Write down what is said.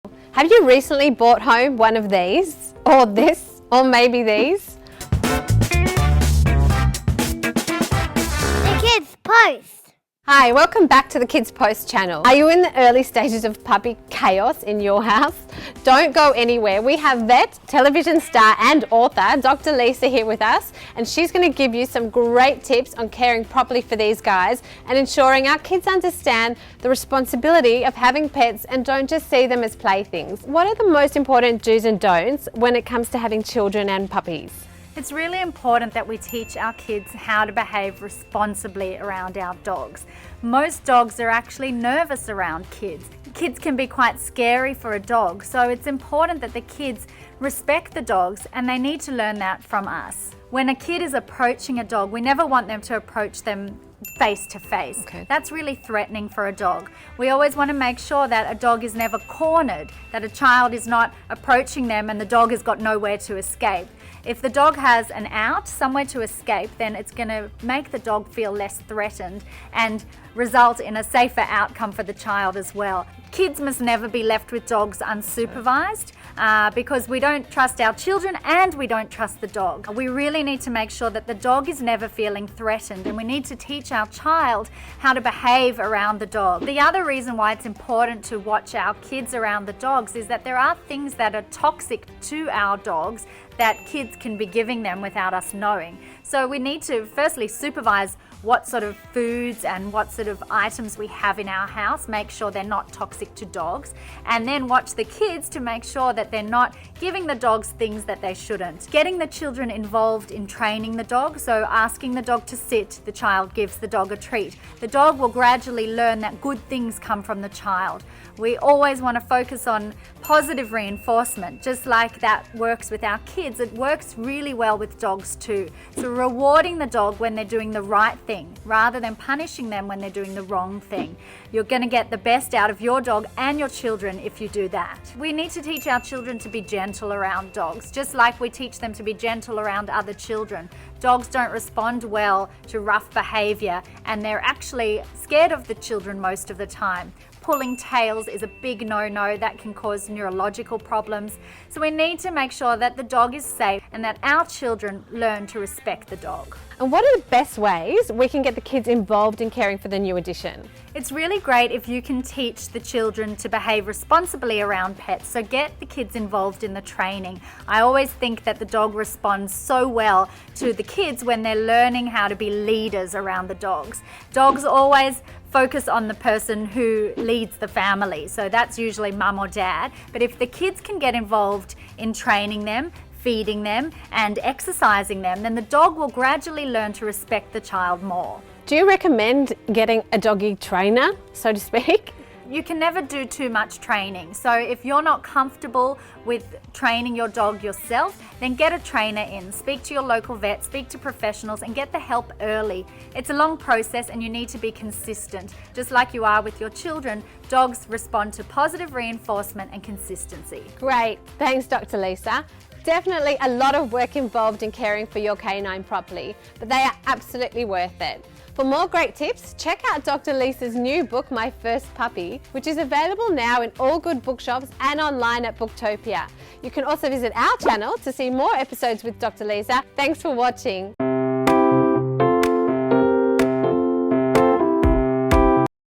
Have you recently brought home one of these, or this, or maybe these? The Kids Post. Hi, welcome back to the Kids Post channel. Are you in the early stages of puppy chaos in your house? Don't go anywhere. We have vet, television star and author Dr. Lisa here with us, and she's going to give you some great tips on caring properly for these guys and ensuring our kids understand the responsibility of having pets and don't just see them as playthings. What are the most important do's and don'ts when it comes to having children and puppies? It's really important that we teach our kids how to behave responsibly around our dogs. Most dogs are actually nervous around kids. Kids can be quite scary for a dog, so it's important that the kids respect the dogs, and they need to learn that from us. When a kid is approaching a dog, we never want them to approach them face to face. Okay. That's really threatening for a dog. We always want to make sure that a dog is never cornered, that a child is not approaching them and the dog has got nowhere to escape. If the dog has an out, somewhere to escape, then it's going to make the dog feel less threatened and result in a safer outcome for the child as well. Kids must never be left with dogs unsupervised because we don't trust our children and we don't trust the dog. We really need to make sure that the dog is never feeling threatened, and we need to teach our child how to behave around the dog. The other reason why it's important to watch our kids around the dogs is that there are things that are toxic to our dogs that kids can be giving them without us knowing. So we need to firstly supervise what sort of foods and what sort of items we have in our house, make sure they're not toxic to dogs, and then watch the kids to make sure that they're not giving the dogs things that they shouldn't. Getting the children involved in training the dog, so asking the dog to sit, the child gives the dog a treat. The dog will gradually learn that good things come from the child. We always want to focus on positive reinforcement, just like that works with our kids. It works really well with dogs too. So rewarding the dog when they're doing the right thing rather than punishing them when they're doing the wrong thing. You're going to get the best out of your dog and your children if you do that. We need to teach our children to be gentle around dogs, just like we teach them to be gentle around other children. Dogs don't respond well to rough behavior, and they're actually scared of the children most of the time. Pulling tails is a big no-no that can cause neurological problems. So we need to make sure that the dog is safe and that our children learn to respect the dog. And what are the best ways we can get the kids involved in caring for the new addition? It's really great if you can teach the children to behave responsibly around pets, so get the kids involved in the training. I always think that the dog responds so well to the kids when they're learning how to be leaders around the dogs. Dogs always focus on the person who leads the family, so that's usually mum or dad. But if the kids can get involved in training them, feeding them and exercising them, then the dog will gradually learn to respect the child more. Do you recommend getting a doggy trainer, so to speak? You can never do too much training. So if you're not comfortable with training your dog yourself, then get a trainer in. Speak to your local vet, speak to professionals, and get the help early. It's a long process and you need to be consistent. Just like you are with your children, dogs respond to positive reinforcement and consistency. Great, thanks Dr. Lisa. Definitely a lot of work involved in caring for your canine properly, but they are absolutely worth it. For more great tips, check out Dr. Lisa's new book, My First Puppy, which is available now in all good bookshops and online at Booktopia. You can also visit our channel to see more episodes with Dr. Lisa. Thanks for watching.